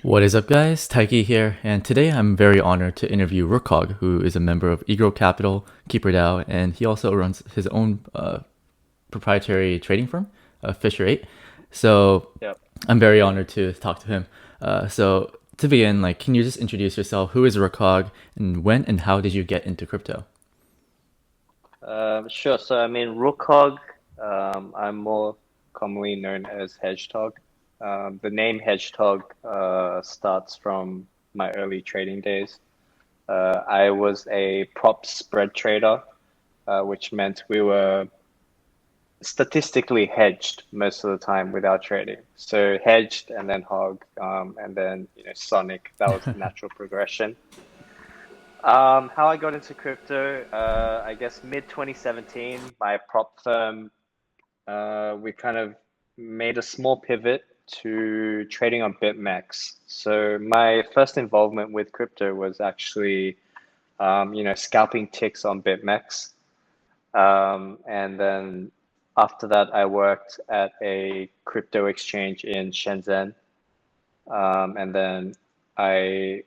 What is up, guys? Taiki here, and today I'm very honored to interview Workhog, who is a member of eGirl Capital, KeeperDAO, and he also runs his own proprietary trading firm, Fisher 8. So Yep. I'm very honored to talk to him. So to begin, can you just introduce yourself? Who is Workhog, and when and how did you get into crypto? Sure. Workhog, I'm more commonly known as HedgedHog. The name HedgedHog starts from my early trading days. I was a prop spread trader, which meant we were statistically hedged most of the time without trading. So hedged and then hog, and then Sonic. That was the natural progression. How I got into crypto, I guess mid 2017, my prop firm, we kind of made a small pivot to trading on BitMEX. So my first involvement with crypto was actually, scalping ticks on BitMEX. And then after that, I worked at a crypto exchange in Shenzhen. And then I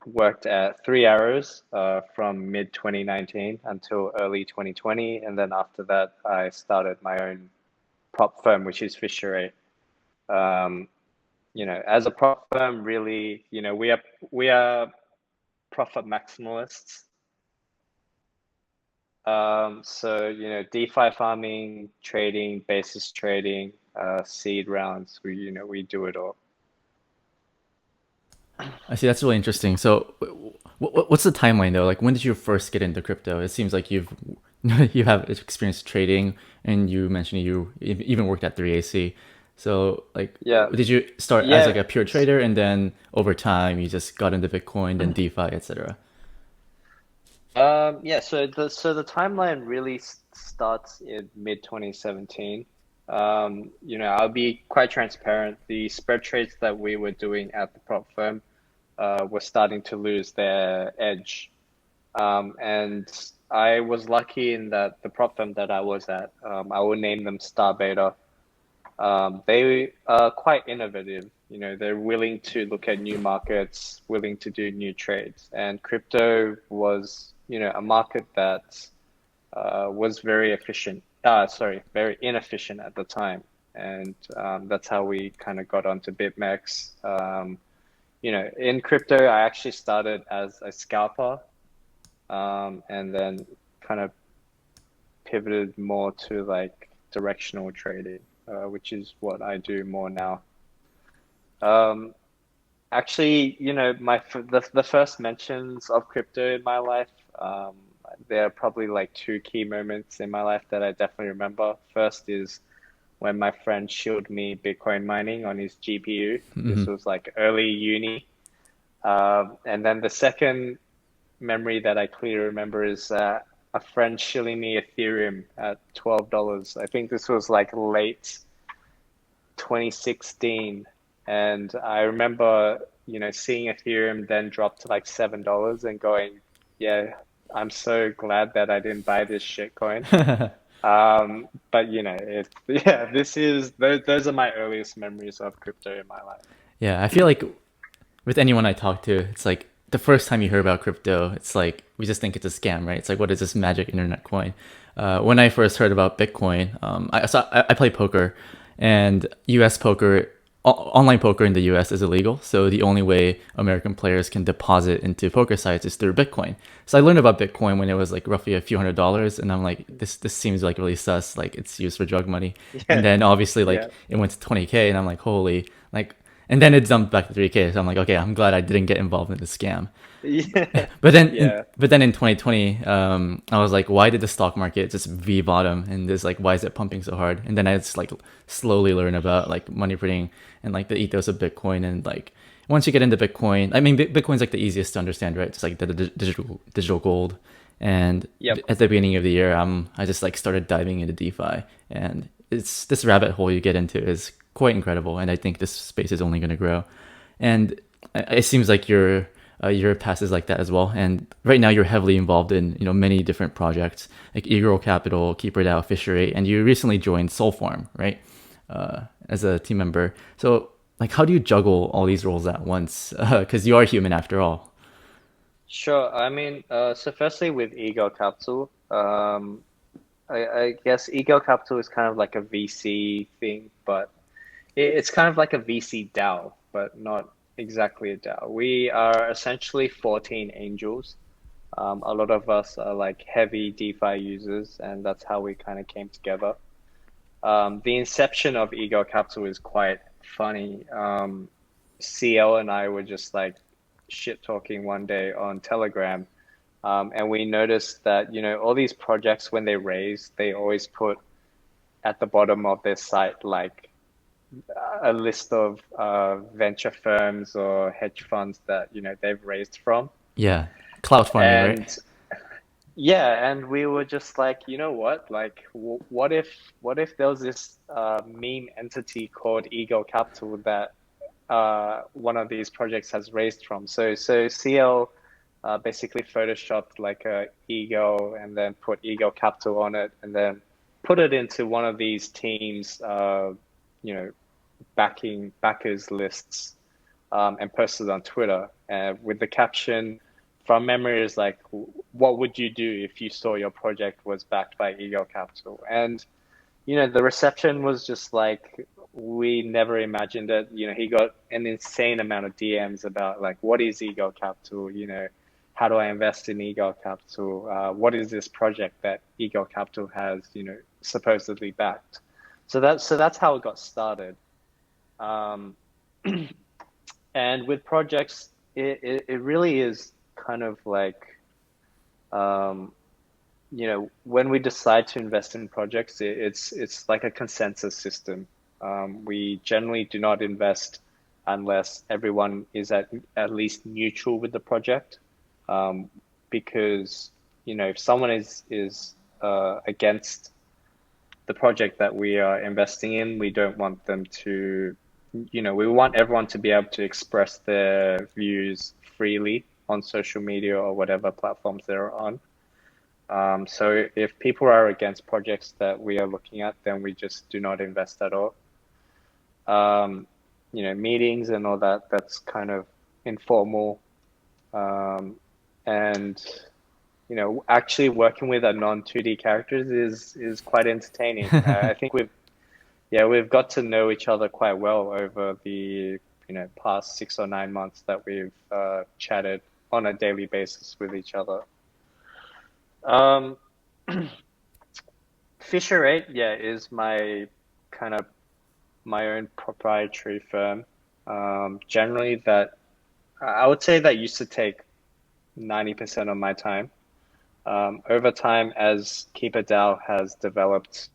worked at Three Arrows from mid 2019 until early 2020, and then after that, I started my own prop firm, which is Fisher 8. As a prop firm, really, we are profit maximalists. DeFi farming, trading, basis trading, seed rounds, we do it all. I see, that's really interesting. So, what's the timeline though? Like, when did you first get into crypto? It seems like you've you have experience trading, and you mentioned you even worked at 3AC. So, Yeah, did you start as like yeah. a pure trader, and then over time you just got into Bitcoin, then DeFi, etc.? Yeah, so the timeline really starts in mid 2017. I'll be quite transparent. The spread trades that we were doing at the prop firm were starting to lose their edge. And I was lucky in that the prop firm that I was at, I will name them Star Beta. They are quite innovative. They're willing to look at new markets, willing to do new trades. And crypto was, a market that was very efficient. Very inefficient at the time. And that's how we kind of got onto BitMEX. In crypto, I actually started as a scalper, and then kind of pivoted more to like directional trading, which is what I do more now. Um, Actually, the first mentions of crypto in my life, there are probably like two key moments in my life that I definitely remember. First is when my friend showed me Bitcoin mining on his GPU. This was like early uni. And then the second memory that I clearly remember is a friend shilling me Ethereum at $12. I think this was like late 2016. And I remember, seeing Ethereum then drop to like $7 and going, yeah, I'm so glad that I didn't buy this shit coin. But yeah, those are my earliest memories of crypto in my life. Yeah, I feel like with anyone I talk to, it's like the first time you hear about crypto, it's like we just think it's a scam, right? It's like, what is this magic internet coin? When I first heard about Bitcoin, I play poker, and U.S. poker, online poker in the U.S. is illegal. So the only way American players can deposit into poker sites is through Bitcoin. So I learned about Bitcoin when it was like roughly a few $100s, and I'm like, this seems like really sus. Like it's used for drug money, and Yeah, then obviously yeah, it went to 20K, and I'm like, holy, like, and then it jumped back to 3K. So I'm like, okay, I'm glad I didn't get involved in the scam. yeah, But yeah. then in 2020, I was like, why did the stock market just V bottom, and this like, why is it pumping so hard? And then I just like slowly learn about like money printing and like the ethos of Bitcoin. And like once you get into Bitcoin, I mean, Bitcoin's like the easiest to understand, right? It's like the digital gold. And Yep. at the beginning of the year, I just like started diving into DeFi, and it's this rabbit hole you get into is quite incredible. And I think this space is only going to grow. And it seems like your past is like that as well. And right now you're heavily involved in many different projects like eGirl Capital, KeeperDAO, Fisher 8, and you recently joined Soul Farm, right? As a team member. So like how do you juggle all these roles at once? Because you are human after all. Sure. I mean, so firstly with eGirl Capital, I guess eGirl Capital is kind of like a VC thing, but it's kind of like a VC DAO, but not exactly a DAO. We are essentially 14 angels. A lot of us are like heavy DeFi users, and that's how we kind of came together. The inception of eGirl Capital is quite funny. CL and I were just like shit talking one day on Telegram, and we noticed that, all these projects, when they raise, they always put at the bottom of their site like a list of venture firms or hedge funds that, they've raised from. Yeah, cloud farming, right? And yeah, and we were just like, you know what? Like, what if there was this meme entity called eGirl Capital that one of these projects has raised from? So CL basically photoshopped like a eGirl and then put eGirl Capital on it, and then put it into one of these teams, you know, backers lists, and posted on Twitter, with the caption from memory is like, "What would you do if you saw your project was backed by eGirl Capital?" And the reception was just like, we never imagined it. He got an insane amount of DMs about like, what is eGirl Capital? How do I invest in eGirl Capital? What is this project that eGirl Capital has, supposedly backed? So that's how it got started. Um, and with projects, it really is kind of like, um, when we decide to invest in projects, it's like a consensus system. We generally do not invest unless everyone is at least neutral with the project, um, because if someone is against the project that we are investing in, we don't want them to, we want everyone to be able to express their views freely on social media or whatever platforms they're on. So if people are against projects that we are looking at, then we just do not invest at all. Um, Meetings and all that, that's kind of informal. And actually working with a non 2D characters is quite entertaining. I think we've got to know each other quite well over the past 6 or 9 months that we've chatted on a daily basis with each other. Um, Fisher 8, yeah, is my kind of my own proprietary firm. Generally, that I would say that used to take 90% of my time. Over time, as KeeperDAO has developed,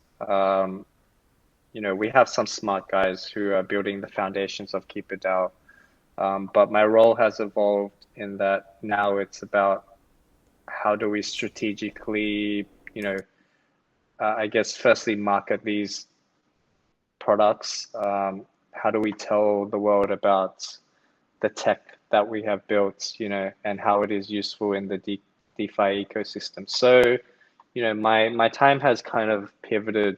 we have some smart guys who are building the foundations of KeeperDAO. But my role has evolved in that now it's about how do we strategically, I guess, firstly, market these products. How do we tell the world about the tech that we have built, and how it is useful in the DeFi ecosystem? So, my time has kind of pivoted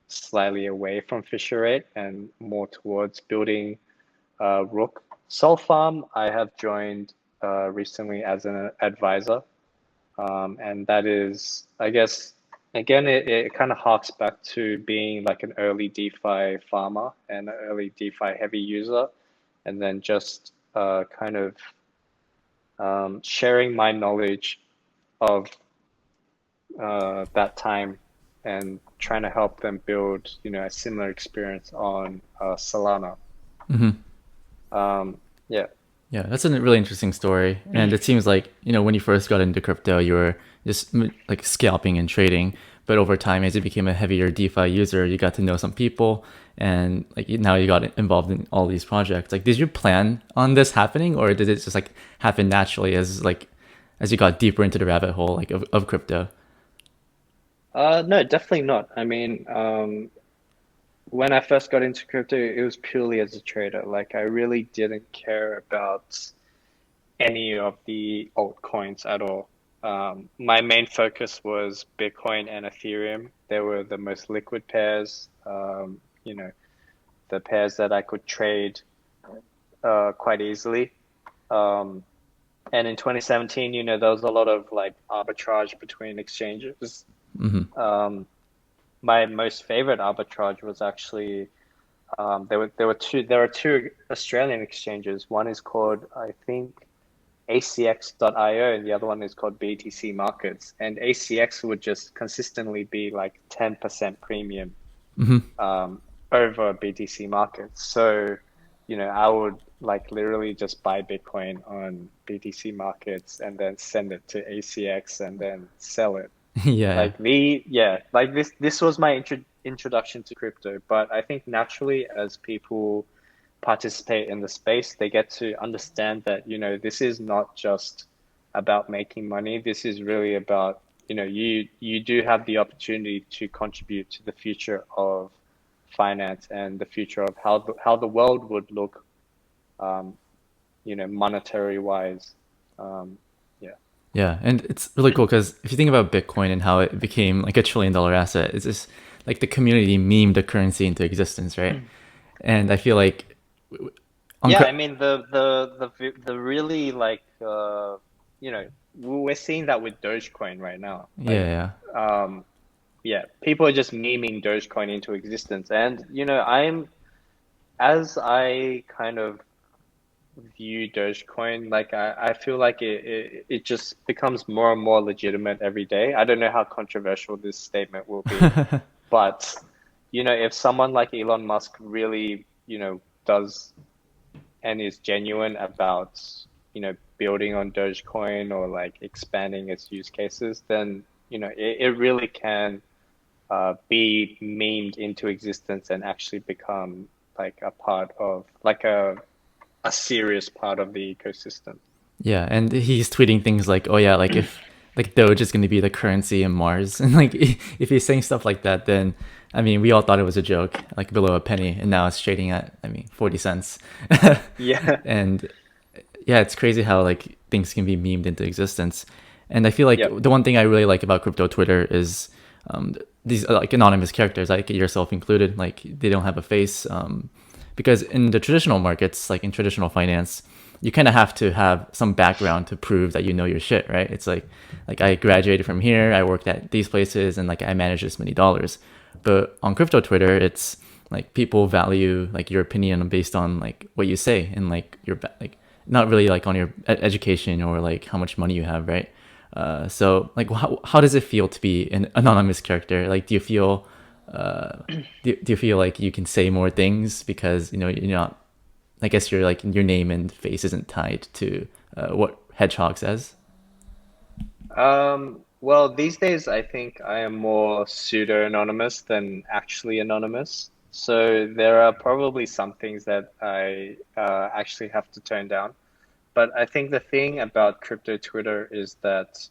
slightly away from Fisher 8 and more towards building Rook. Soul Farm, I have joined recently as an advisor. And that is, I guess, again, it kind of harks back to being like an early DeFi farmer and an early DeFi heavy user, and then just kind of sharing my knowledge of that time and trying to help them build, a similar experience on Solana. Hmm. Yeah. Yeah, that's a really interesting story. And it seems like, when you first got into crypto, you were just like scalping and trading. But over time, as you became a heavier DeFi user, you got to know some people, and like now you got involved in all these projects. Like, did you plan on this happening, or did it just like happen naturally as you got deeper into the rabbit hole like of crypto? No, definitely not. I mean, when I first got into crypto, it was purely as a trader. Like, I really didn't care about any of the altcoins at all. My main focus was Bitcoin and Ethereum. They were the most liquid pairs, the pairs that I could trade. quite easily. Um, and in 2017, there was a lot of like arbitrage between exchanges. Hmm. Um, my most favorite arbitrage was actually there are two Australian exchanges. One is called, I think, ACX.io, and the other one is called BTC Markets. And ACX would just consistently be like 10% premium Hmm. um, over BTC Markets. So, I would like literally just buy Bitcoin on BTC Markets and then send it to ACX and then sell it. Yeah. Like this was my introduction to crypto, but I think naturally as people participate in the space, they get to understand that, this is not just about making money. This is really about, you do have the opportunity to contribute to the future of finance and the future of how the world would look, um, monetary wise. Um, yeah. Yeah, and it's really cool because if you think about Bitcoin and how it became like $1 trillion asset, it's just like the community memed the currency into existence, right? And I feel like on Yeah, crypto, I mean the really like we're seeing that with Dogecoin right now. Like yeah, um yeah, people are just memeing Dogecoin into existence. And as I kind of view Dogecoin, like I feel like it just becomes more and more legitimate every day. I don't know how controversial this statement will be, yeah. but if someone like Elon Musk really, does and is genuine about, building on Dogecoin or like expanding its use cases, then, it really can be memed into existence and actually become like a part of like a serious part of the ecosystem. Yeah, and he's tweeting things like, "Oh yeah, like if like Doge is going to be the currency in Mars," and like if he's saying stuff like that, then I mean, we all thought it was a joke, like below a penny, and now it's trading at, I mean, 40 cents. Yeah. And yeah, it's crazy how like things can be memed into existence. And I feel like Yep. the one thing I really like about crypto Twitter is um, these like anonymous characters, like yourself included, like they don't have a face. Because in the traditional markets, like in traditional finance, you kind of have to have some background to prove that you know your shit, right? It's like I graduated from here, I worked at these places, and like I manage this many dollars. But on crypto Twitter, it's like people value like your opinion based on like what you say and like your like not really like on your education or like how much money you have, right? So like how does it feel to be an anonymous character? Like do you feel do you feel like you can say more things because you're not, I guess your like your name and face isn't tied to what Hedgehog says? Well, these days I think I am more pseudo-anonymous than actually anonymous. So there are probably some things that I actually have to tone down. But I think the thing about crypto Twitter is that,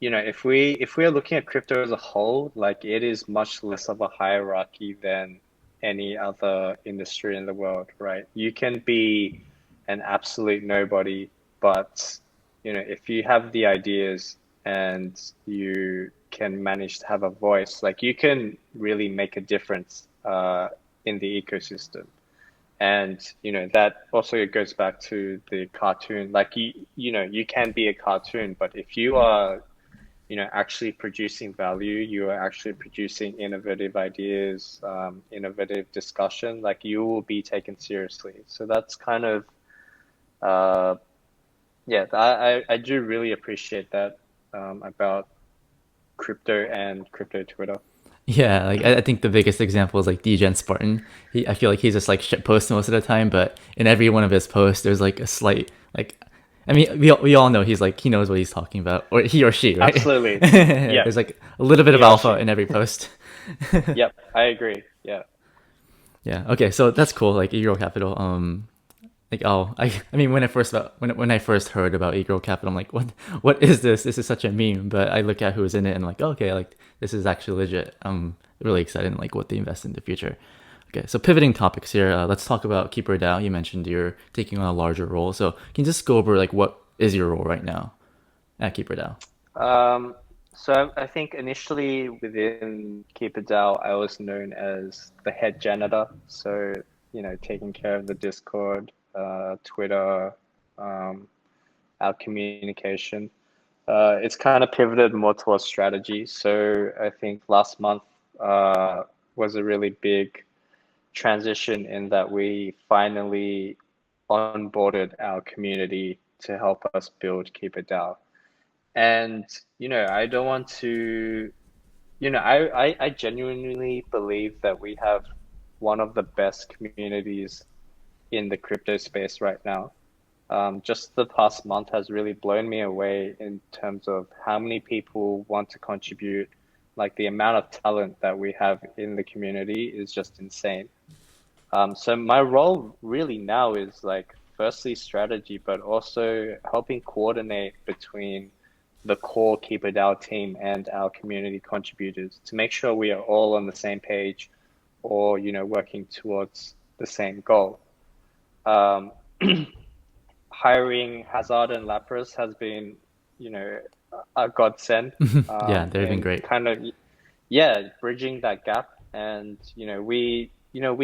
if we are looking at crypto as a whole, like it is much less of a hierarchy than any other industry in the world, right? You can be an absolute nobody, but if you have the ideas and you can manage to have a voice, like you can really make a difference in the ecosystem. And that also goes back to the cartoon. Like you can be a cartoon, but if you are actually producing value, you are actually producing innovative ideas, innovative discussion, like you will be taken seriously. So that's kind of, uh, yeah, I do really appreciate that about crypto and crypto Twitter. Yeah, like I think the biggest example is like DGen Spartan. I feel like he's just like shit post most of the time, but in every one of his posts, there's like a slight like, I mean, we all know he's like he knows what he's talking about, or he or she, right? Absolutely. Yeah, There's like a little bit of he or alpha she. in every post. Yep, I agree. Yeah. Yeah. Okay. So that's cool. Like eGirl Capital. Like I mean when I first heard about eGirl Capital, I'm like, what is this? This is such a meme. But I look at who's in it and like, okay, like this is actually legit. I'm really excited in like what they invest in the future. Okay, so pivoting topics here. Let's talk about KeeperDAO. You mentioned you're taking on a larger role. So can you just go over like what is your role right now at KeeperDAO? Um, so I think initially within KeeperDAO, I was known as the head janitor. So, taking care of the Discord, Twitter, our communication. It's kind of pivoted more towards strategy. So I think last month was a really big transition in that we finally onboarded our community to help us build KeeperDAO. And, I don't want to, I genuinely believe that we have one of the best communities in the crypto space right now. Just the past month has really blown me away in terms of how many people want to contribute. Like the amount of talent that we have in the community is just insane. So my role really now is like firstly strategy, but also helping coordinate between the core KeeperDAO team and our community contributors to make sure we are all on the same page or, working towards the same goal. Hiring Hazard and Lapras has been, a godsend, Yeah, they've been and great. kind of, yeah, bridging that gap. And, we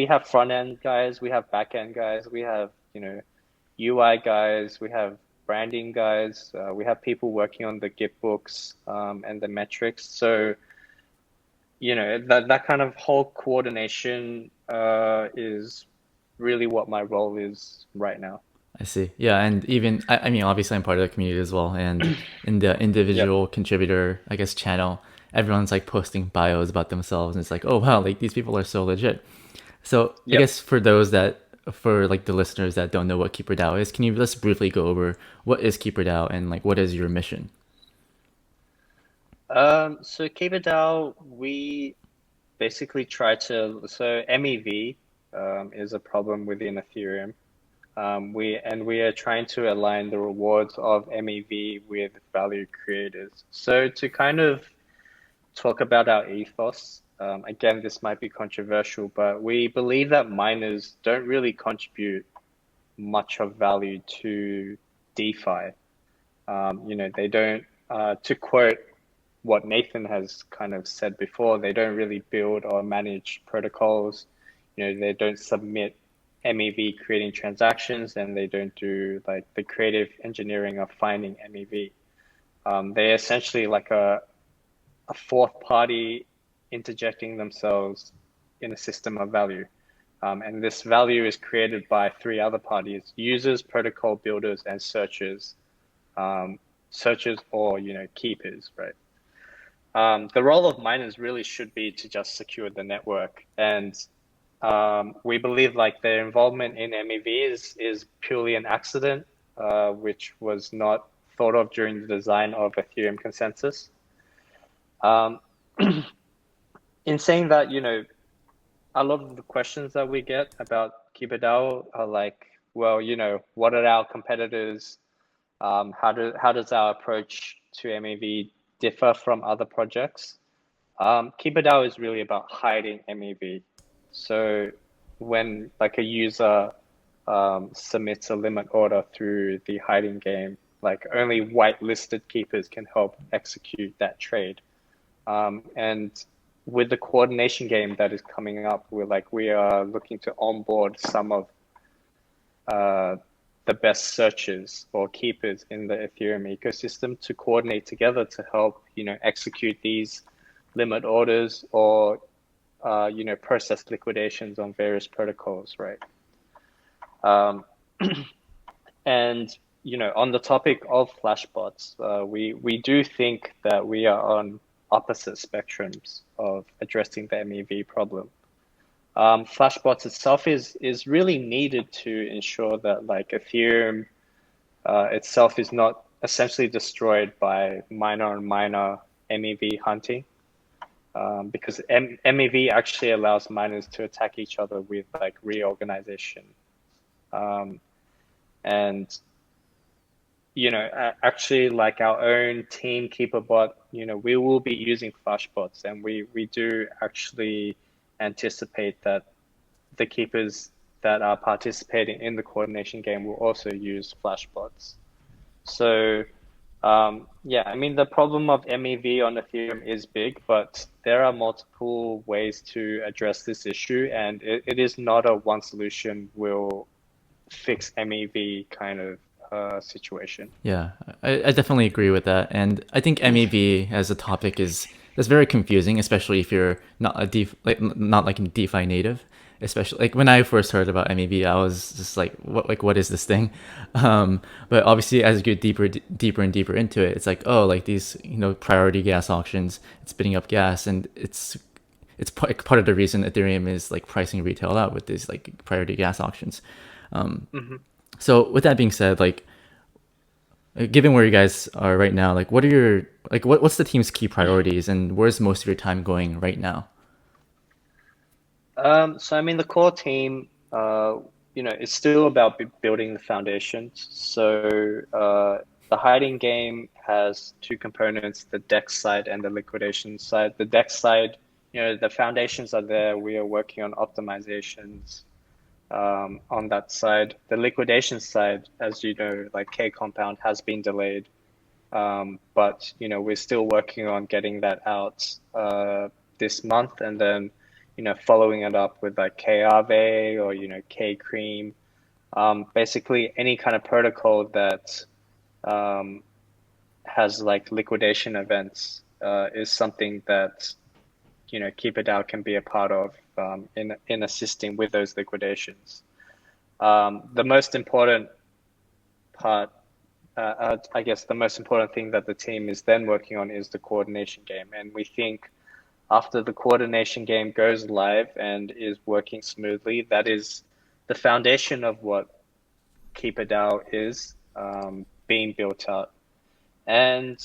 have front end guys, we have back end guys, we have, UI guys, we have branding guys, we have people working on the Git books, and the metrics. So, that kind of whole coordination, is really what my role is right now. I see. Yeah, and even I mean, obviously, I'm part of the community as well, and in the Yep. individual contributor, I guess, channel, everyone's like posting bios about themselves, and it's like, oh wow, like these people are so legit. So I Yep. guess for those that, for like the listeners that don't know what KeeperDAO is, can you just briefly go over what is KeeperDAO and like what is your mission? So KeeperDAO, we basically try to, so MEV, is a problem within Ethereum. We are trying to align the rewards of MEV with value creators. So to kind of talk about our ethos, again, this might be controversial, but we believe that miners don't really contribute much of value to DeFi. They don't, to quote what Nathan has kind of said before, they don't really build or manage protocols. They don't submit MEV creating transactions, and they don't do like the creative engineering of finding MEV. They're essentially like a fourth party interjecting themselves in a system of value. And this value is created by three other parties: users, protocol builders, and searchers. Searchers or, keepers, right? The role of miners really should be to just secure the network. And we believe like their involvement in MEV is purely an accident, which was not thought of during the design of Ethereum consensus. Um, in saying that, a lot of the questions that we get about KeeperDAO are like, well, what are our competitors? How does our approach to MEV differ from other projects? KeeperDAO is really about hiding MEV. So when like a user submits a limit order through the hiding game, like only whitelisted keepers can help execute that trade. And with the coordination game that is coming up, we are looking to onboard some of uh, the best searchers or keepers in the Ethereum ecosystem to coordinate together to help, execute these limit orders or, process liquidations on various protocols, right? Um, and, on the topic of flashbots, we do think that we are on opposite spectrums of addressing the MEV problem. Flashbots itself is really needed to ensure that like Ethereum itself is not essentially destroyed by miner on miner MEV hunting, because MEV actually allows miners to attack each other with like reorganization, um, and actually like our own team KeeperBot, we will be using flashbots, and we do actually anticipate that the keepers that are participating in the coordination game will also use flashbots. So, yeah, I mean, the problem of MEV on Ethereum is big, but there are multiple ways to address this issue, and it is not a one solution will fixed MEV kind of situation. Yeah, I definitely agree with that, and I think MEV as a topic is very confusing, especially if you're not a not like a DeFi native. Especially like when I first heard about MEV, I was just what is this thing? But obviously, as you get deeper and deeper into it, it's like, oh, like these priority gas auctions, it's spitting up gas, and it's part of the reason Ethereum is like pricing retail out with these like priority gas auctions. Hmm. So with that being said, like given where you guys are right now, like what are your what's the team's key priorities and where's most of your time going right now? So I mean, the core team, it's still about building the foundations. So the hiding game has two components: the DEX side and the liquidation side. The DEX side, the foundations are there. We are working on optimizations on that side. The liquidation side, as you know, like K compound has been delayed. But we're still working on getting that out this month, and then following it up with like KRV or K cream. Basically, any kind of protocol that um, has like liquidation events is something that KeeperDAO can be a part of in assisting with those liquidations. The most important part I guess the most important thing that the team is then working on is the coordination game. And we think after the coordination game goes live and is working smoothly, that is the foundation of what KeeperDAO is being built out. And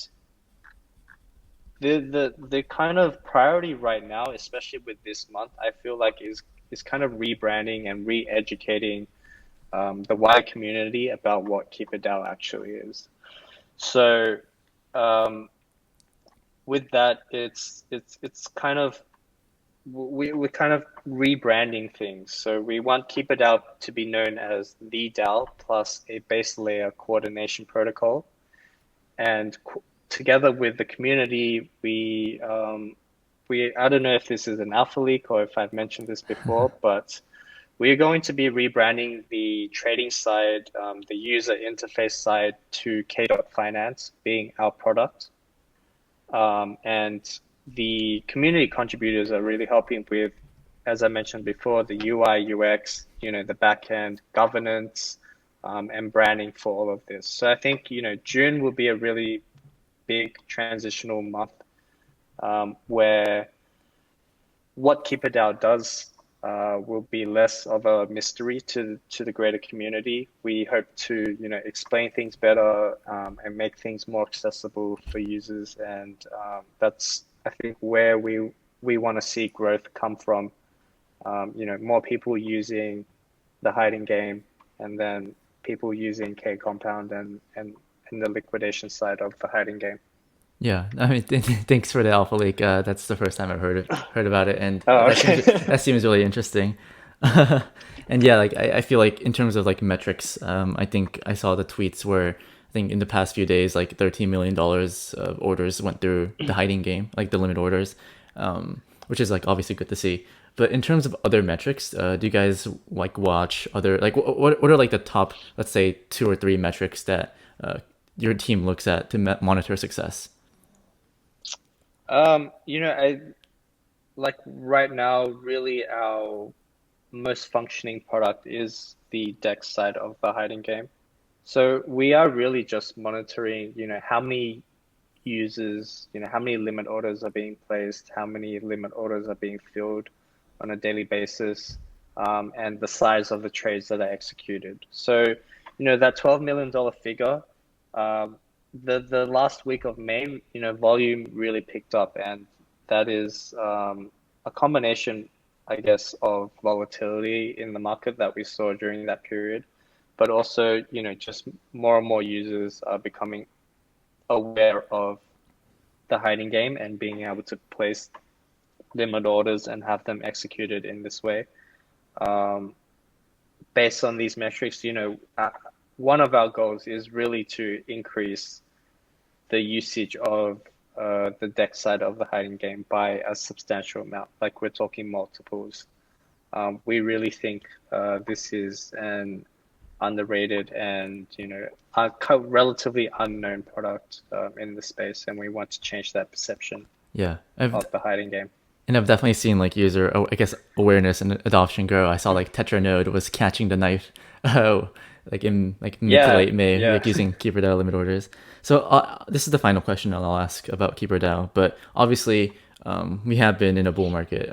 the kind of priority right now, especially with this month, I feel like is kind of rebranding and re-educating the wider community about what KeeperDAO actually is. So um, with that, it's kind of we're kind of rebranding things. So we want KeeperDAO to be known as the DAO plus a base layer coordination protocol, and together with the community, we I don't know if this is an alpha leak or if I've mentioned this before, but we're going to be rebranding the trading side, the user interface side to K.Finance being our product. And the community contributors are really helping with, as I mentioned before, the UI, UX, the backend governance, and branding for all of this. So I think, June will be a really big transitional month where what KeeperDAO does will be less of a mystery to the greater community. We hope to explain things better and make things more accessible for users, and that's I think where we want to see growth come from. More people using the hiding game, and then people using K compound and the liquidation side of the hiding game. Yeah, I mean, thanks for the alpha leak. That's the first time I've heard about it, and Oh, that okay. seems really interesting. And yeah, like I feel like in terms of like metrics, I think I saw the tweets where I think in the past few days, like $13 million of orders went through the hiding game, like the limit orders, which is like obviously good to see. But in terms of other metrics, do you guys like watch other like what are like the top, let's say, two or three metrics that your team looks at to monitor success? I like right now, really our most functioning product is the DEX side of the hiding game. So we are really just monitoring, how many users, how many limit orders are being placed, how many limit orders are being filled on a daily basis, and the size of the trades that are executed. So, that $12 million figure, um, the last week of May, volume really picked up, and that is a combination, I guess, of volatility in the market that we saw during that period, but also, just more and more users are becoming aware of the hiding game and being able to place limit orders and have them executed in this way. Um, Based on these metrics, one of our goals is really to increase the usage of the deck side of the hiding game by a substantial amount. Like we're talking multiples. We really think this is an underrated and relatively unknown product in the space, and we want to change that perception Yeah, of the hiding game. I've definitely seen like user, I guess, awareness and adoption grow. I saw like Tetranode was catching the knife, oh, like in like mid to Yeah, late May, yeah. like using KeeperDAO limit orders. So this is the final question I'll ask about KeeperDAO. But obviously, we have been in a bull market,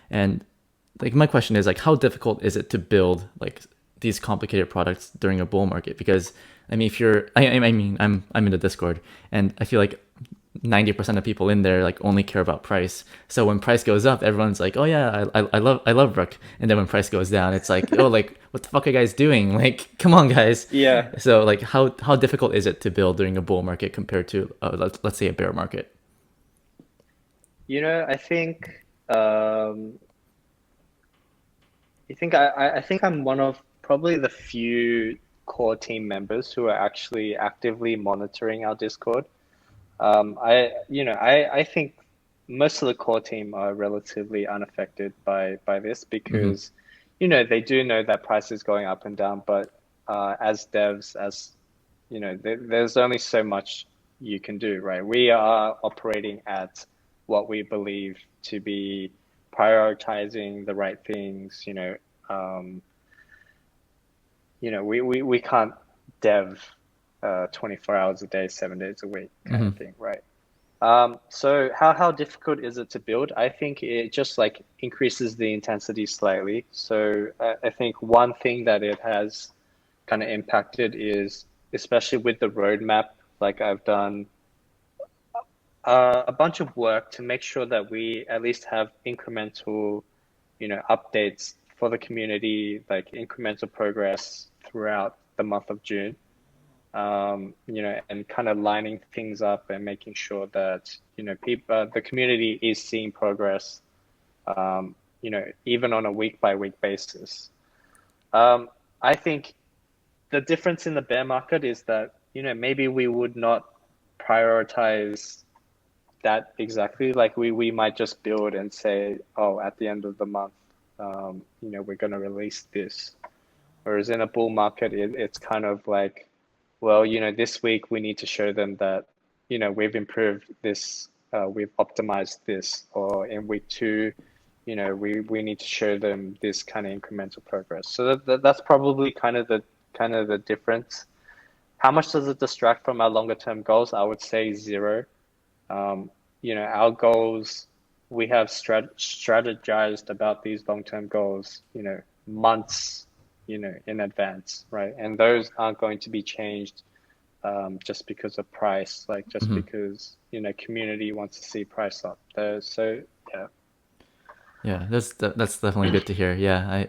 and like my question is like, how difficult is it to build like these complicated products during a bull market? Because I mean, if you're, I mean, I'm in the Discord, and I feel like 90% of people in there like only care about price. So when price goes up, everyone's like, oh yeah, I love Rook. And then when price goes down, it's like, oh, like what the fuck are you guys doing? Like, come on, guys. Yeah. So like, how difficult is it to build during a bull market compared to let's say a bear market? I think I think I'm one of probably the few core team members who are actually actively monitoring our Discord. I think most of the core team are relatively unaffected by this Hmm. because, they do know that price is going up and down, but as devs, there's only so much you can do, right? We are operating at what we believe to be prioritizing the right things, um, we can't dev 24 hours a day, 7 days a week kind Hmm. of thing, right? So how difficult is it to build? I think it just like increases the intensity slightly. So I think one thing that it has kind of impacted is, especially with the roadmap, like I've done a bunch of work to make sure that we at least have incremental, updates for the community, like incremental progress throughout the month of June. And kind of lining things up and making sure that, people, the community is seeing progress, even on a week by week basis. Um, I think the difference in the bear market is that, maybe we would not prioritize that exactly. Like we might just build and say, oh, at the end of the month, we're going to release this. Whereas in a bull market, it's kind of like, well, this week we need to show them that, we've improved this, we've optimized this, or in week two, we need to show them this kind of incremental progress. So that's probably kind of the difference. How much does it distract from our longer term goals? I would say zero. Our goals, we have strategized about these long-term goals, months, in advance, right? And those aren't going to be changed just because of price, like just Hmm. because, community wants to see price up there. So yeah. Yeah, that's definitely good to hear. Yeah,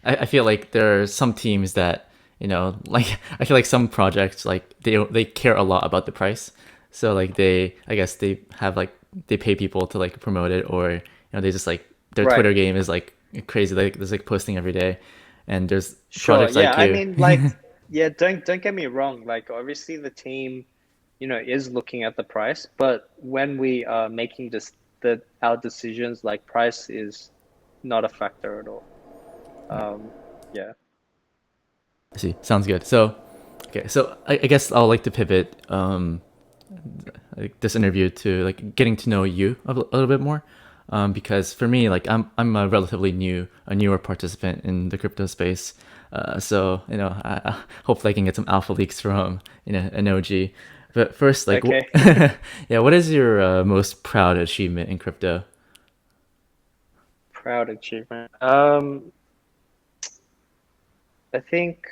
I feel like there are some teams that like I feel like some projects like they care a lot about the price, so like I guess they have like they pay people to like promote it, or they just like their Right. Twitter game is like crazy. Like there's like posting every day, and there's Sure. projects Yeah. like I you. mean, like, yeah, don't get me wrong. Like, obviously the team, is looking at the price, but when we are making our decisions, like price is not a factor at all. Um, yeah. I see, sounds good. So okay, so I guess I'll like to pivot like this interview to like getting to know you a little bit more, because for me like I'm a relatively a newer participant in the crypto space, so hopefully I can get some alpha leaks from an OG. But first, like Okay. yeah, what is your most proud achievement in crypto? Proud achievement. I think,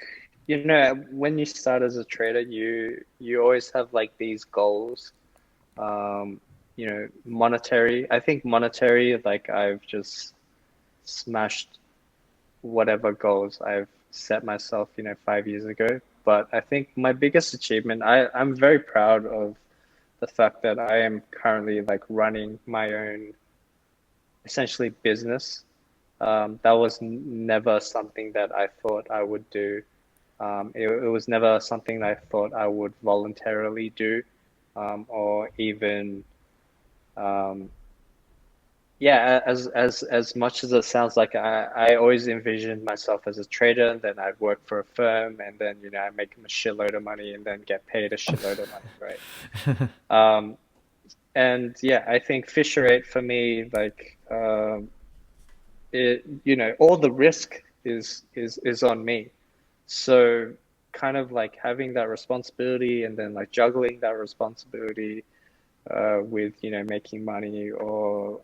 when you start as a trader, you always have like these goals. Monetary. I think monetary, like I've just smashed whatever goals I've set myself, 5 years ago. But I think my biggest achievement, I'm very proud of the fact that I am currently like running my own essentially business. That was never something that I thought I would do. It was never something that I thought I would voluntarily do, or even, um, yeah, as much as it sounds like I always envisioned myself as a trader, and then I'd work for a firm, and then I make a shitload of money, and then get paid a shitload of money, right? Um, and yeah, I think Fisher 8 for me, like it, all the risk is on me. So kind of like having that responsibility, and then like juggling that responsibility with making money, or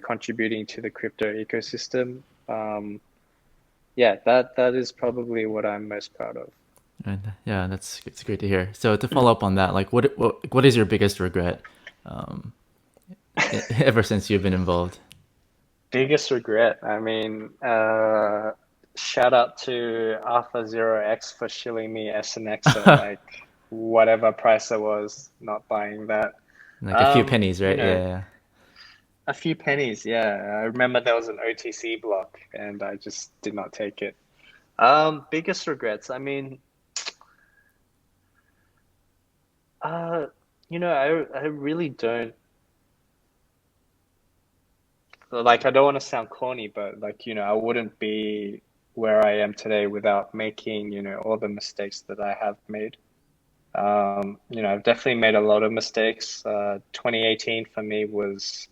contributing to the crypto ecosystem. Yeah, that is probably what I'm most proud of. And yeah, that's it's great to hear. So to follow up on that, like what is your biggest regret um, ever since you've been involved? Biggest regret. I mean, shout out to Alpha Zero X for shilling me SNX at like whatever price it was, not buying that. Like a few Um, pennies, you right? know, Yeah, a few pennies, yeah. I remember there was an OTC block and I just did not take it. Biggest regrets. I mean, uh, I really don't like, I don't want to sound corny, but like, I wouldn't be where I am today without making, all the mistakes that I have made. I've definitely made a lot of mistakes. 2018 for me was,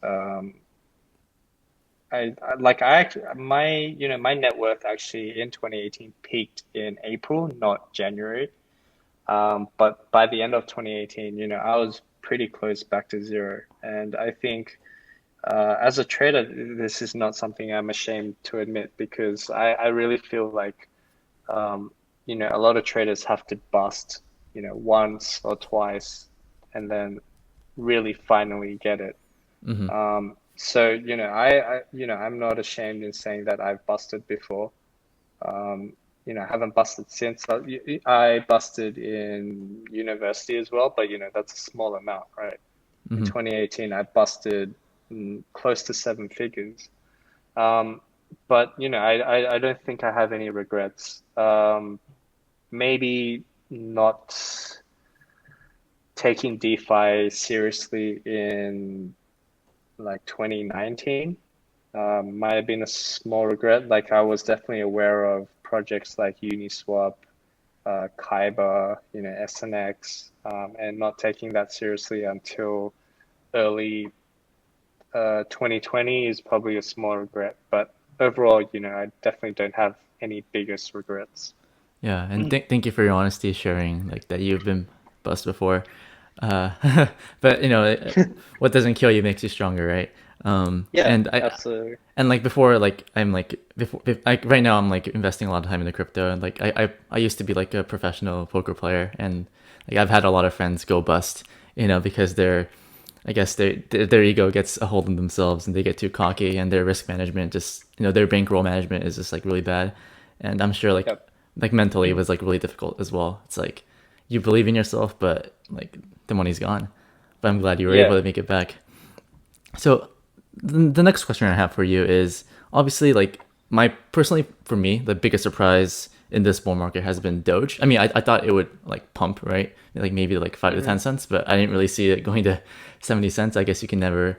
I actually, my net worth actually in 2018 peaked in April, not January. But by the end of 2018, I was pretty close back to zero. And I think, as a trader, this is not something I'm ashamed to admit, because I really feel like, a lot of traders have to bust, once or twice, and then really finally get it. yeah. So, I'm not ashamed in saying that I've busted before. I haven't busted since. I busted in university as well, but that's a small amount, right? In Hmm. 2018, I busted close to seven figures. Um, but I don't think I have any regrets. Maybe not taking DeFi seriously in like 2019 might have been a small regret. Like, I was definitely aware of projects like Uniswap, Kyber, SNX, and not taking that seriously until early 2020 is probably a small regret. But overall, I definitely don't have any biggest regrets. Yeah, and thank you for your honesty sharing like that you've been bust before. But what doesn't kill you makes you stronger, right? Yeah, And I absolutely. and like before, like I'm like before, like right now I'm like investing a lot of time in the crypto, and like I used to be like a professional poker player, and like I've had a lot of friends go bust, because I guess their ego gets a hold of themselves and they get too cocky, and their risk management just their bankroll management is just like really bad, and I'm sure Yep. like mentally it was like really difficult as well. It's like you believe in yourself, but like the money's gone. But I'm glad you were able Yeah. to make it back. So the next question I have for you is obviously like my personally for me the biggest surprise in this bull market has been Doge. I mean, I thought it would like pump, right? Like maybe like 5 to 10 cents, but I didn't really see it going to 70 cents. I guess you can never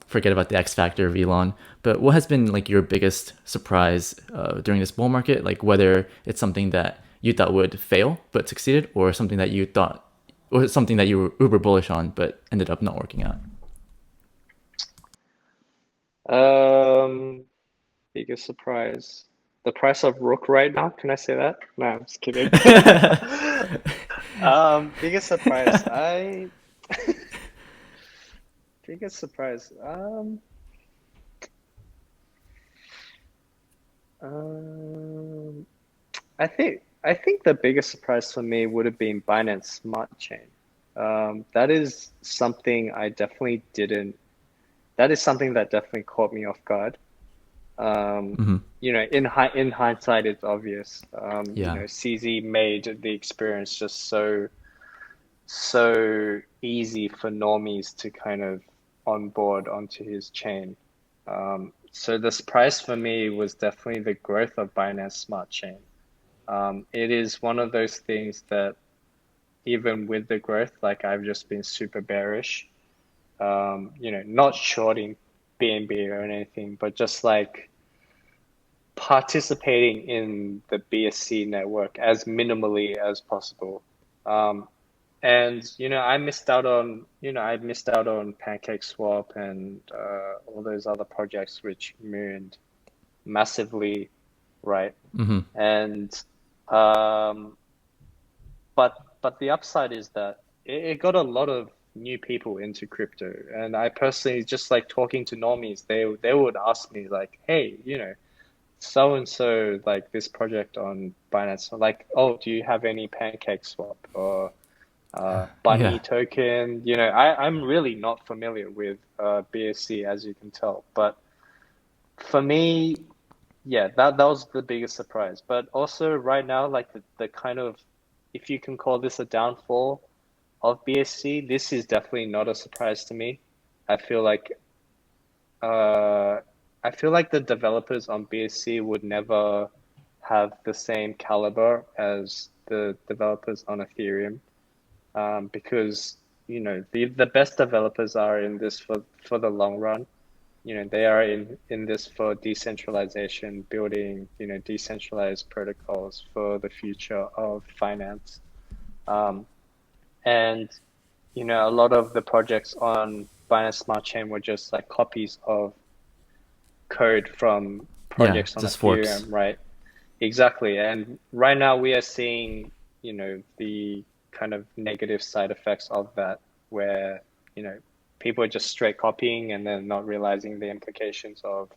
forget about the X factor of Elon. But what has been like your biggest surprise during this bull market? Like whether it's something that you thought would fail but succeeded, or something that you thought, or something that you were uber bullish on but ended up not working out. Um, Biggest surprise. The price of Rook right now. Can I say that? No, I'm just kidding. Biggest surprise. Biggest surprise. Um, I think the biggest surprise for me would have been Binance Smart Chain. That is something I definitely didn't. That is something that definitely caught me off guard. Um, Hmm. in hindsight, it's obvious. Yeah. CZ made the experience just so easy for normies to kind of onboard onto his chain. So the surprise for me was definitely the growth of Binance Smart Chain. It is one of those things that even with the growth, like, I've just been super bearish. not shorting BNB or anything, but just like participating in the BSC network as minimally as possible. Um, and I missed out on PancakeSwap and all those other projects which mooned massively, right? Hmm. And um, but the upside is that it got a lot of new people into crypto. And I personally just like talking to normies, they would ask me like, hey, so and so like this project on Binance, like, oh, do you have any Pancake Swap or Yeah. Bunny token? I'm really not familiar with BSC as you can tell, but for me, yeah, that was the biggest surprise. But also right now, like the kind of, if you can call this a downfall of BSC, this is definitely not a surprise to me. I feel like uh, I feel like the developers on BSC would never have the same caliber as the developers on Ethereum, because the best developers are in this for the long run. They are in this for decentralization, building decentralized protocols for the future of finance. Um, and a lot of the projects on Binance Smart Chain were just like copies of code from Yeah. projects on Just forks. Ethereum, right? Exactly. And right now we are seeing, the kind of negative side effects of that, where, you know, people are just straight copying and then not realizing the implications of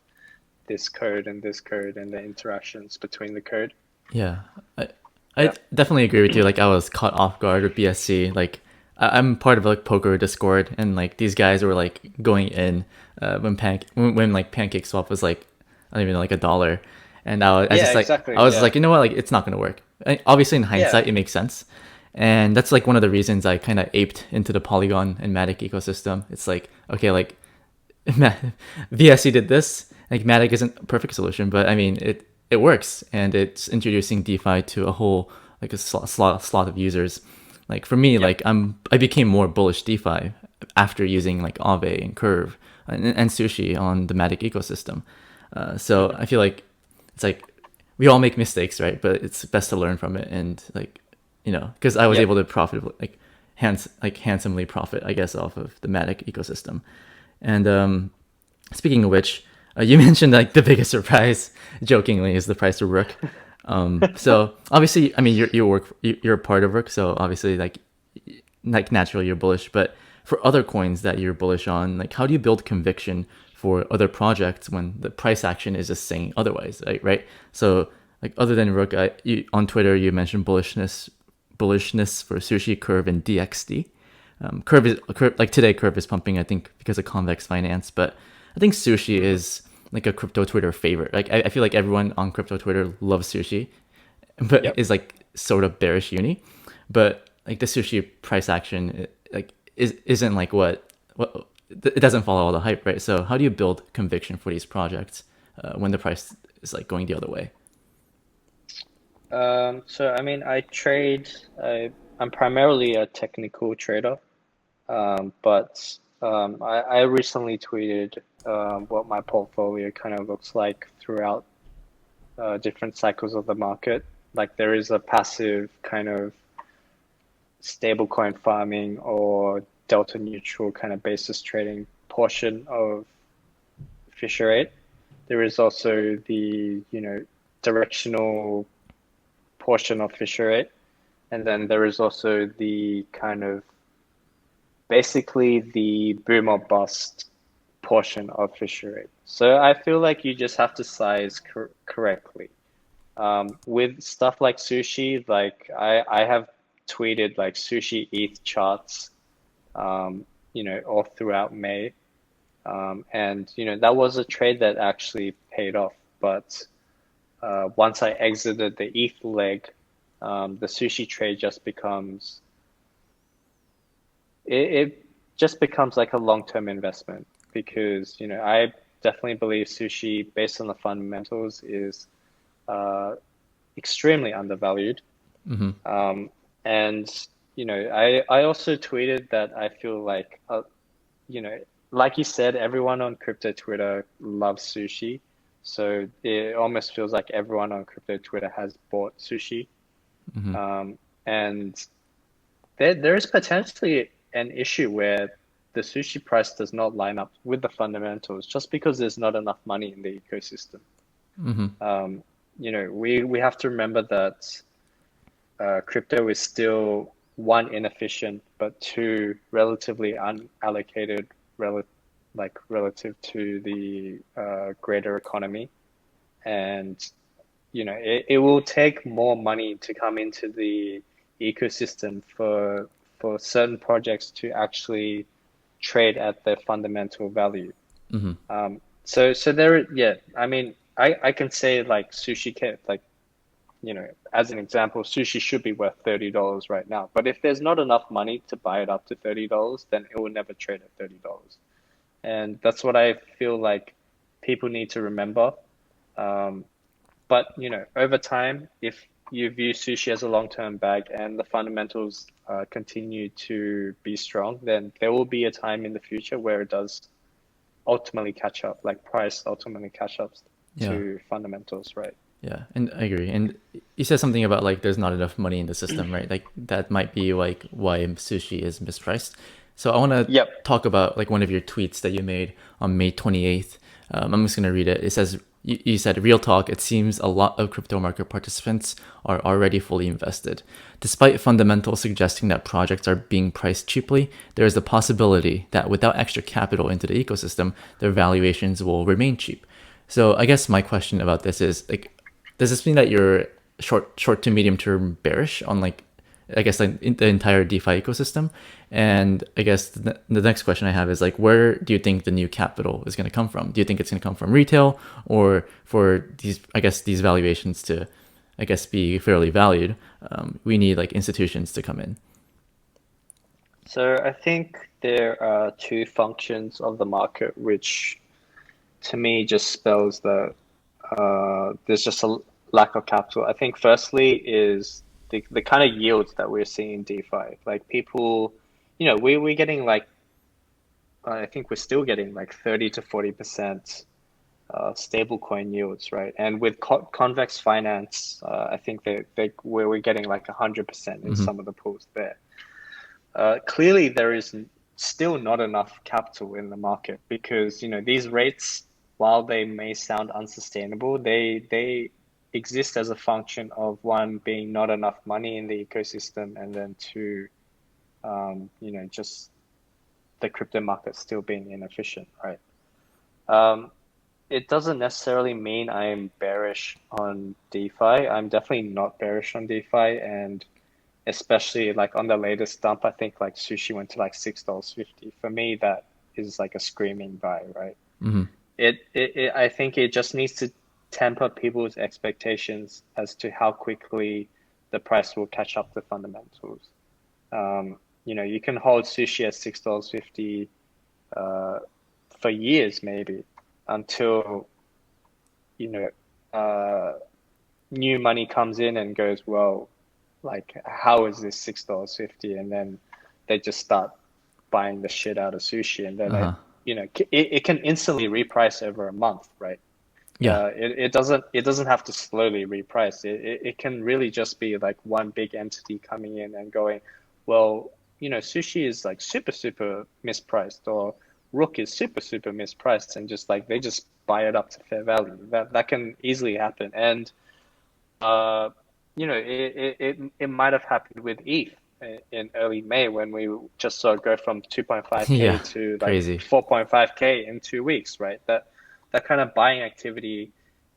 this code and the interactions between the code. Yeah, I Yeah. definitely agree with you. Like I was caught off guard with BSC. Like I'm part of like poker Discord, and like these guys were like going in when like Pancake Swap was like I don't even know, like $1, and I Yeah, just like I exactly. was Yeah. like, you know what, like it's not gonna work. Obviously, in Yeah. hindsight, it makes sense, and that's like one of the reasons I kind of aped into the Polygon and Matic ecosystem. It's like okay, like VSC did this. Like Matic isn't a perfect solution, but I mean it works, and it's introducing DeFi to a whole like a slot of users. Like for me, Yep. like I became more bullish DeFi after using like Aave and Curve and Sushi on the Matic ecosystem. So Hmm. I feel like it's like we all make mistakes, right? But it's best to learn from it, and like because I was Yep. able to profit handsomely profit, I guess, off of the Matic ecosystem. And speaking of which, you mentioned like the biggest surprise, jokingly, is the price of Rook. So obviously, I mean, you're a part of Rook, so obviously, like naturally, you're bullish. But for other coins that you're bullish on, like how do you build conviction for other projects when the price action is just saying otherwise, right? So like other than Rook, on Twitter you mentioned bullishness for Sushi, Curve, and DXD. Curve like today Curve is pumping, I think, because of convex finance, but I think Sushi Hmm. is like a crypto Twitter favorite. Like I feel like everyone on crypto Twitter loves Sushi, but Yep. is like sort of bearish uni. But like the Sushi price action like isn't like what it doesn't follow all the hype, right? So how do you build conviction for these projects when the price is like going the other way? So I mean, I'm primarily a technical trader. But I recently tweeted what my portfolio kind of looks like throughout different cycles of the market. Like there is a passive kind of stablecoin farming or delta neutral kind of basis trading portion of Fisher 8. There is also the, directional portion of Fisher 8. And then there is also the kind of basically the boom or bust portion of fishery. So I feel like you just have to size correctly. With stuff like sushi, like I have tweeted like sushi ETH charts, all throughout May. And that was a trade that actually paid off. But once I exited the ETH leg, the sushi trade just becomes it just becomes like a long-term investment because I definitely believe sushi based on the fundamentals is uh, extremely undervalued. Mm-hmm. And I also tweeted that I feel like like you said, everyone on crypto Twitter loves sushi. So it almost feels like everyone on crypto Twitter has bought sushi. Mm-hmm. And there is potentially an issue where the sushi price does not line up with the fundamentals just because there's not enough money in the ecosystem. Mm-hmm. We have to remember that crypto is still one inefficient, but two relatively unallocated, relative to the greater economy, and it will take more money to come into the ecosystem for certain projects to actually trade at their fundamental value. Mm-hmm. So there, yeah, I mean, I can say like sushi can like as an example, sushi should be worth $30 right now. But if there's not enough money to buy it up to $30, then it will never trade at $30. And that's what I feel like people need to remember. Um, but over time, if you view sushi as a long-term bag and the fundamentals continue to be strong, then there will be a time in the future where it does ultimately catch up, like price ultimately catch up Yeah. to fundamentals, right? Yeah, and I agree. And you said something about like there's not enough money in the system, right? Like that might be like why sushi is mispriced. So I want to Yep. talk about like one of your tweets that you made on May 28th. I'm just going to read it. It says, you said, real talk, it seems a lot of crypto market participants are already fully invested. Despite fundamentals suggesting that projects are being priced cheaply, there is the possibility that without extra capital into the ecosystem, their valuations will remain cheap. So I guess my question about this is like, does this mean that you're short to medium term bearish on like, I guess like the entire DeFi ecosystem? And I guess the next question I have is like, where do you think the new capital is going to come from? Do you think it's going to come from retail, or for these, I guess these valuations to, I guess, be fairly valued, we need like institutions to come in? So I think there are two functions of the market, which to me just spells that there's just a lack of capital. I think firstly is the kind of yields that we're seeing in DeFi. Like people, we're getting like, I think we're still getting like 30 to 40% stable coin yields, right? And with convex finance, I think we're getting like 100% in Mm-hmm. some of the pools there. Clearly, there is still not enough capital in the market because these rates, while they may sound unsustainable, they exist as a function of one being not enough money in the ecosystem, and then two, just the crypto market still being inefficient, right? Um, it doesn't necessarily mean I am bearish on DeFi. I'm definitely not bearish on DeFi, and especially like on the latest dump, I think like sushi went to like $6.50. For me, that is like a screaming buy, right? Mm-hmm. I think it just needs to temper people's expectations as to how quickly the price will catch up to fundamentals. You can hold sushi at $6.50 uh, for years maybe until you know uh, new money comes in and goes, well, like how is this $6.50? And then they just start buying the shit out of sushi, and then Uh-huh. it can instantly reprice over a month, right? Yeah. It doesn't have to slowly reprice. It can really just be like one big entity coming in and going, well, sushi is like super mispriced, or Rook is super mispriced, and just like they just buy it up to fair value. That can easily happen, and uh, it might have happened with ETH in early May when we just saw it go from 2.5K Yeah. to like Crazy. 4.5K in 2 weeks, right? That kind of buying activity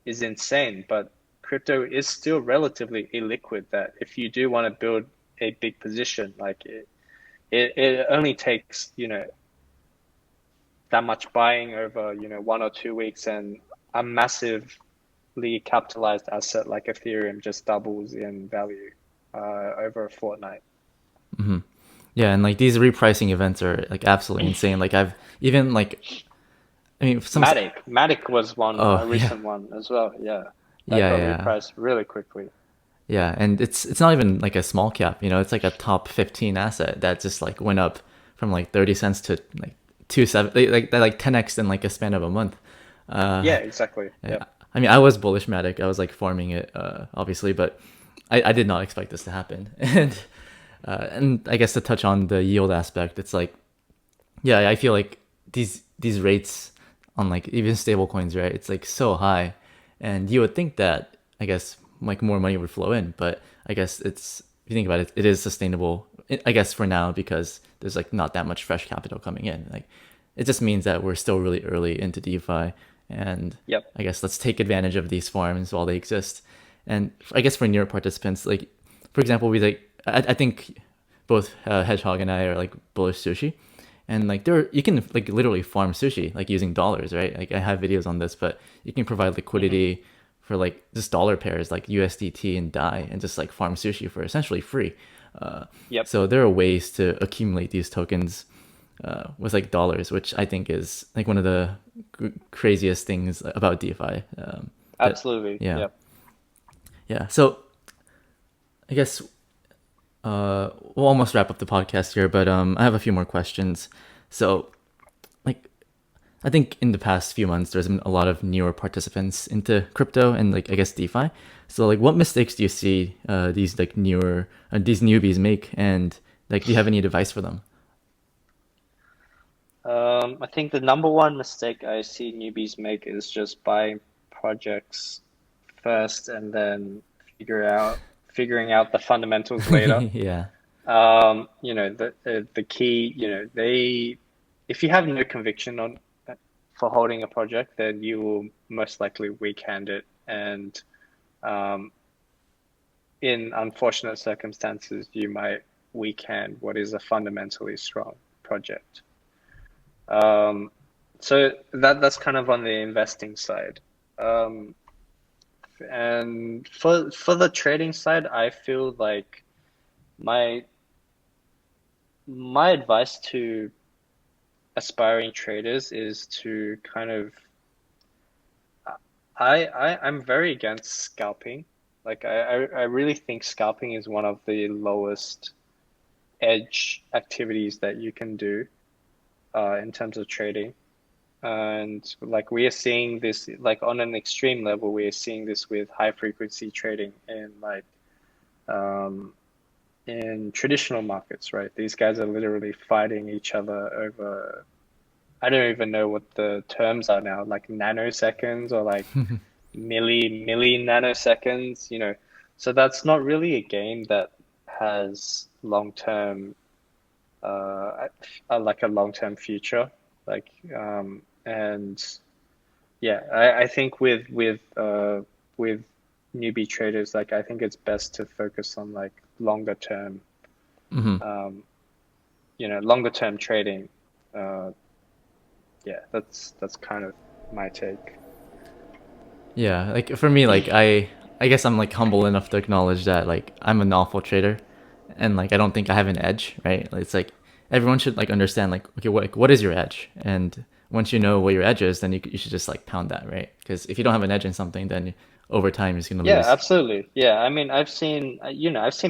is insane, but crypto is still relatively illiquid. That if you do want to build a big position, like it only takes, that much buying over, 1 or 2 weeks, and a massively capitalized asset like Ethereum just doubles in value over a fortnight. Mm-hmm. Yeah, and like these repricing events are like absolutely insane. Like I've even like, I mean, some. Matic was one, Oh a yeah. recent one as well. Yeah, that Yeah, got yeah. repriced really quickly. Yeah, and it's not even like a small cap, it's like a top 15 asset that just like went up from like 30 cents to like they like 10x in like a span of a month. Yeah, exactly. Yeah. Yeah. I mean, I was bullish Matic. I was like farming it, obviously, but I did not expect this to happen. And I guess to touch on the yield aspect, it's like, yeah, I feel like these rates on like even stable coins, right? It's like so high, and you would think that I guess like more money would flow in, but I guess it's if you think about it, it is sustainable. I guess for now because there's like not that much fresh capital coming in. Like it just means that we're still really early into DeFi, and Yep. I guess let's take advantage of these farms while they exist. And I guess for newer participants, like for example, we like I think both Hedgehog and I are like bullish sushi, and like there you can like literally farm sushi like using dollars, right? Like I have videos on this, but you can provide liquidity for like just dollar pairs like USDT and DAI, and just like farm sushi for essentially free. Yep. So there are ways to accumulate these tokens with like dollars, which I think is like one of the craziest things about DeFi. Absolutely. Yeah, Yep. yeah. So I guess we'll almost wrap up the podcast here, but I have a few more questions. So, like, I think in the past few months, there's been a lot of newer participants into crypto and like I guess DeFi. So, like, what mistakes do you see these like newer these newbies make, and like, do you have any advice for them? I think the number one mistake I see newbies make is just buying projects first and then figuring out the fundamentals later. Yeah. The key, if you have no conviction on for holding a project, then you will most likely weak hand it, and um, in unfortunate circumstances, you might weak hand what is a fundamentally strong project. Um, so that's kind of on the investing side. Um, and for the trading side, I feel like my my advice to aspiring traders is to kind of I'm very against scalping. Like I really think scalping is one of the lowest edge activities that you can do in terms of trading. And like we are seeing this like on an extreme level, we are seeing this with high frequency trading um, in traditional markets, right? These guys are literally fighting each other over, I don't even know what the terms are now, like nanoseconds or like milli nanoseconds, you know. So that's not really a game that has long term like a long term future. Like and yeah, I think with newbie traders, like I think it's best to focus on like longer term Hmm. um, longer term trading. Uh, yeah, that's kind of my take. Yeah, like for me, like I guess I'm like humble enough to acknowledge that like I'm an awful trader, and like I don't think I have an edge, right? Like, it's like everyone should like understand like okay, what is your edge, and once you know what your edge is, then you should just like pound that, right? Because if you don't have an edge in something, then over time you're just gonna Yeah, lose. absolutely. Yeah, I mean, I've seen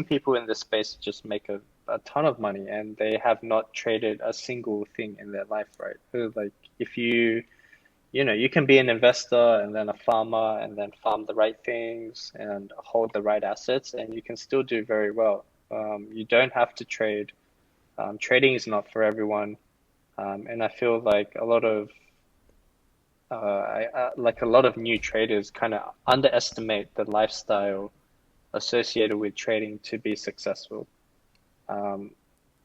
people in this space just make a ton of money and they have not traded a single thing in their life, right? So, like if you can be an investor and then a farmer and then farm the right things and hold the right assets and you can still do very well. You don't have to trade. Trading is not for everyone. And I feel like a lot of new traders kind of underestimate the lifestyle associated with trading to be successful. Um,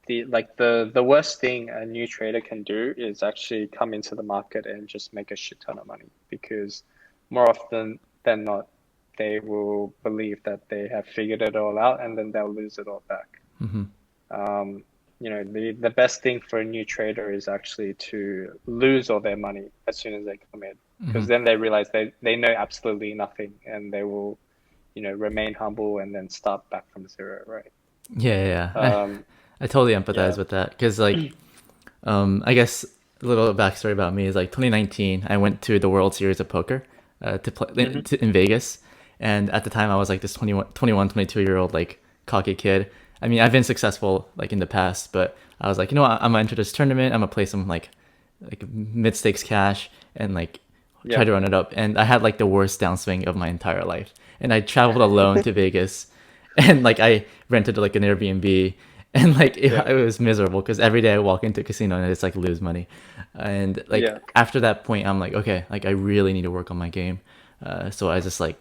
the worst thing a new trader can do is actually come into the market and just make a shit ton of money because more often than not, they will believe that they have figured it all out and then they'll lose it all back. Hmm. Um, the best thing for a new trader is actually to lose all their money as soon as they come in, Hmm. because then they realize they know absolutely nothing and they will, remain humble and then start back from zero, right? Yeah, yeah, yeah. Um, I totally empathize yeah. with that because like I guess a little backstory about me is like 2019, I went to the World Series of Poker to play Hmm. in Vegas, and at the time I was like this 22 year old like cocky kid. I mean, I've been successful like in the past, but I was like, I'm gonna enter this tournament. I'm gonna play some like like mid stakes cash and like try Yeah. to run it up. And I had like the worst downswing of my entire life. And I traveled alone to Vegas, and like I rented like an Airbnb, and like Yeah. it was miserable because every day I walk into a casino and it's like lose money. And like Yeah. after that point, I'm like, okay, like I really need to work on my game. So I just like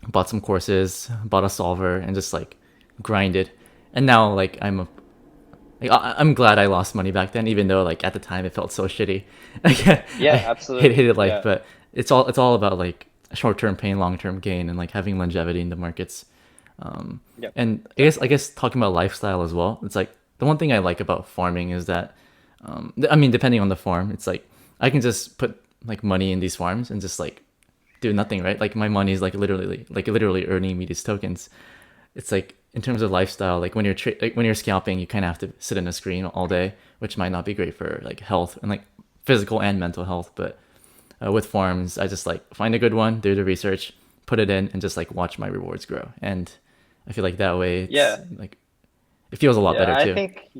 bought some courses, bought a solver, and just like grinded. And now like like, I'm glad I lost money back then, even though like at the time it felt so shitty. Like Yeah, I absolutely. hated life, Yeah. but it's all about like short term pain, long term gain, and like having longevity in the markets. Yep. And Yep. I guess talking about lifestyle as well. It's like the one thing I like about farming is that, I mean, depending on the farm, it's like I can just put like money in these farms and just like do nothing, right? Like my money is like literally earning me these tokens. It's like in terms of lifestyle, like like when you're scalping, you kind of have to sit in a screen all day, which might not be great for like health and like physical and mental health. But with farms, I just like find a good one, do the research, put it in, and just like watch my rewards grow. And I feel like that way, it's Yeah. like it feels a lot Yeah, better I too. think,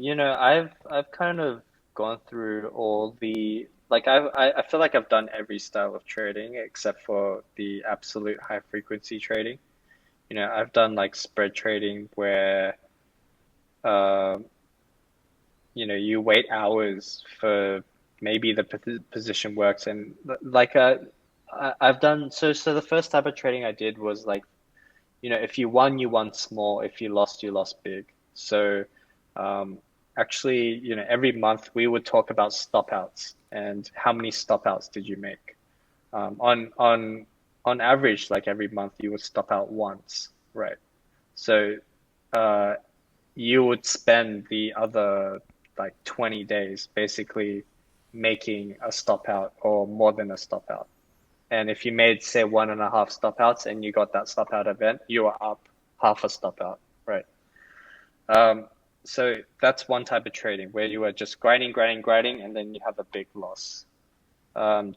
I've kind of gone through all the like I feel like I've done every style of trading except for the absolute high frequency trading. I've done like spread trading where um you wait hours for maybe the position works and like I've done so the first type of trading I did was like if you won small. If you lost, you lost big. So, um, actually, every month we would talk about stop outs and how many stop outs did you make. On average, like every month you would stop out once, right? So, uh, you would spend the other like 20 days basically making a stop out or more than a stop out. And if you made, say, 1.5 stop outs and you got that stop out event, you are up half a stop out, right? Um, so that's one type of trading where you are just grinding, grinding, grinding, and then you have a big loss.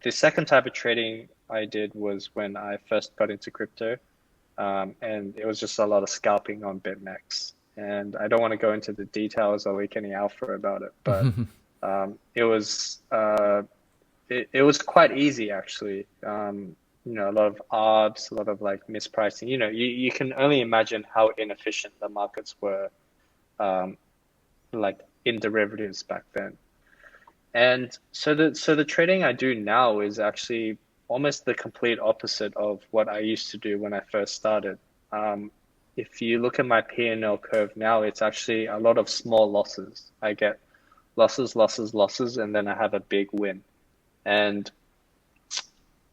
The second type of trading I did was when I first got into crypto, and it was just a lot of scalping on BitMEX. And I don't want to go into the details or leak any alpha about it, but it was quite easy actually. A lot of arbs, a lot of like mispricing. You can only imagine how inefficient the markets were, um, like in derivatives back then. And so the trading I do now is actually almost the complete opposite of what I used to do when I first started. Um, if you look at my P&L curve now, it's actually a lot of small losses. I get losses, losses, losses, and then I have a big win. And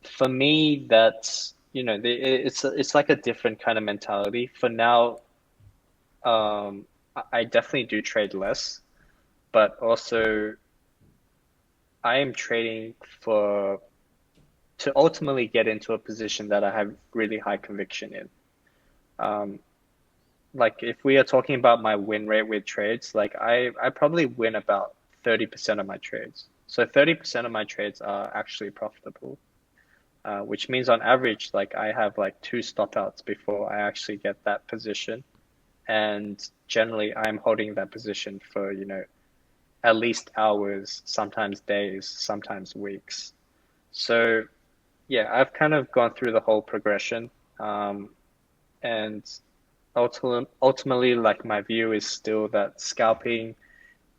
for me, that's it's like a different kind of mentality. For now, I definitely do trade less, but also I am trading for to ultimately get into a position that I have really high conviction in. Um, like if we are talking about my win rate with trades, like I probably win about 30% of my trades. So 30% of my trades are actually profitable. Which means on average, like I have like two stop outs before I actually get that position. And generally, I'm holding that position for, at least hours, sometimes days, sometimes weeks. So, yeah, I've kind of gone through the whole progression. And ultimately, like my view is still that scalping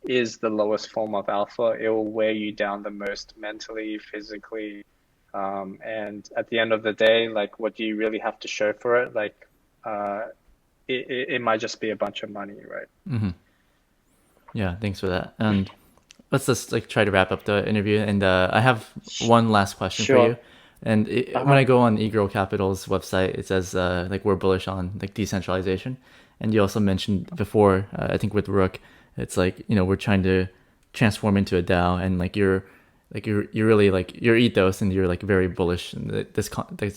is the lowest form of alpha. It will wear you down the most mentally, physically. And at the end of the day, like, what do you really have to show for it? Like, uh, it might just be a bunch of money, right? Yeah, thanks for that. And let's just like try to wrap up the interview. And I have Sh- one last question for you. Sure. And when Uh-huh. I go on eGirl Capital's website, it says like we're bullish on like decentralization. And you also mentioned before, I think with Rook, it's like we're trying to transform into a DAO, and you're really like your ethos, and you're like very bullish in this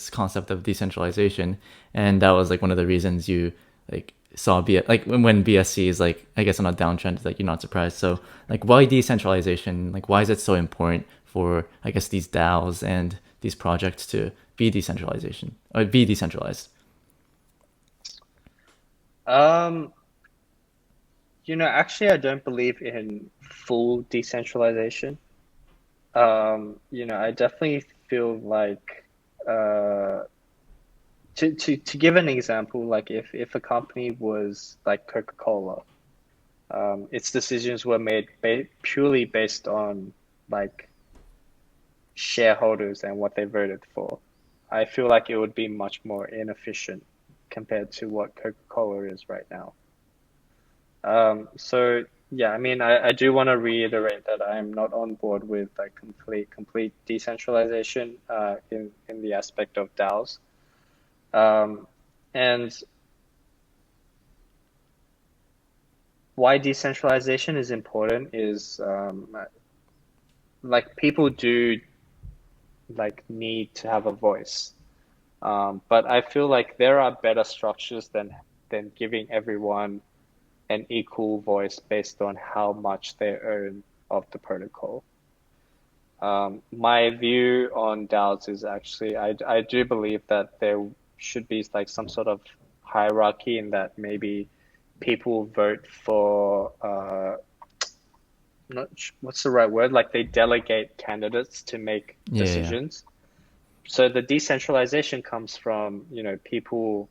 concept of decentralization. And that was like one of the reasons you like saw like when BSC is like I guess on a downtrend, like you're not surprised. So like why decentralization? Like why is it so important for I guess these DAOs and these projects to be decentralization or be decentralized? Um, actually, I don't believe in full decentralization. I definitely feel like uh, to give an example, like if a company was like Coca-Cola, its decisions were made purely based on like shareholders and what they voted for. I feel like it would be much more inefficient compared to what Coca-Cola is right now. So yeah, I mean, I do want to reiterate that I'm not on board with like complete decentralization in the aspect of DAOs. Um, and why decentralization is important is like people do like need to have a voice. But I feel like there are better structures than giving everyone an equal voice based on how much they earn of the protocol. My view on DAOs is actually I do believe that there should be like some sort of hierarchy in that maybe people vote for not what's the right word? Like they delegate candidates to make Yeah, yeah, decisions. So the decentralization comes from, people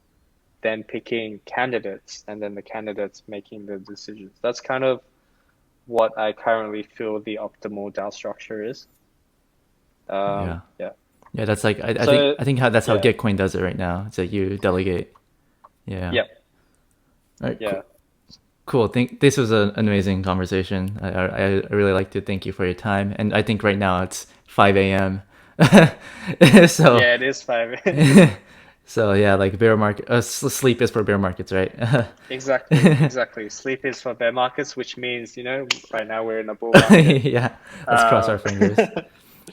then picking candidates and then the candidates making the decisions. That's kind of what I currently feel the optimal DAO structure is. yeah, Yeah. yeah. That's like So, I think how that's how yeah. Gitcoin does it right now. It's like you delegate. Yeah. Yep. All right. Cool. Yeah. Cool. Think this was an amazing conversation. I really like to thank you for your time. And I think right now it's 5 a.m. so Yeah, it is five. so yeah, like bear market. Sleep is for bear markets, right? Exactly. Exactly. Sleep is for bear markets, which means, right now we're in a bull market. Yeah. Let's cross our Um, fingers.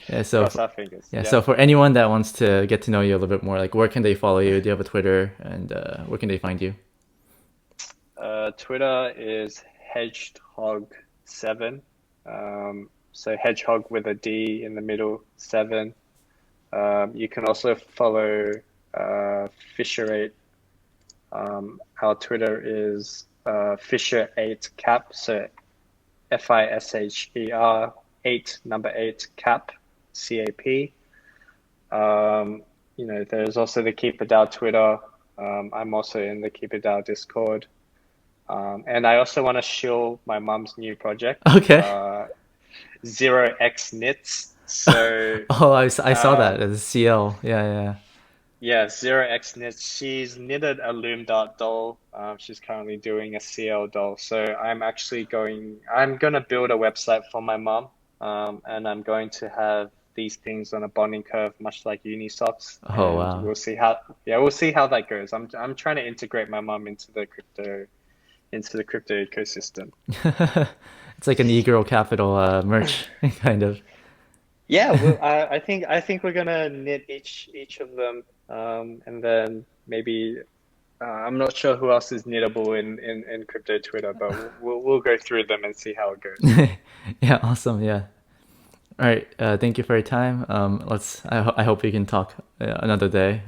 Yeah. cross our fingers. Yeah. Yeah. So for anyone that wants to get to know you a little bit more, like where can they follow you? Do you have a Twitter? And where can they find you? Twitter is HedgedHog7. So hedgehog with a D in the middle, seven. You can also follow Fisher8. Our Twitter is Fisher8Cap. So FISHER 8 number 8 cap CAP. There's also the KeeperDAO Twitter. I'm also in the KeeperDAO Discord. And I also want to shill my mom's new project, Okay. 0x knits. So Oh, I saw that um, as CL. Yeah, yeah. yeah, 0x knits. She's knitted a loom dart doll. She's currently doing a CL doll. So I'm gonna build a website for my mom. And I'm going to have these things on a bonding curve, much like uni socks. Oh And wow. we'll see how that goes. I'm trying to integrate my mom into the crypto ecosystem. It's like an eGirl Capital merch kind of. Yeah, well, I think we're gonna knit each of them, and then maybe I'm not sure who else is knittable in crypto Twitter, but we'll go through them and see how it goes. Yeah, awesome. Yeah. All right. Thank you for your time. I hope we can talk another day.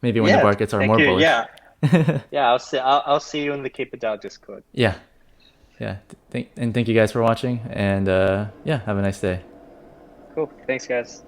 Maybe when the Yeah, markets are thank more you. bullish. Yeah, yeah. I'll see you in the Keep It Out Discord. Yeah. Yeah. And thank you guys for watching. And yeah, have a nice day. Cool. Thanks, guys.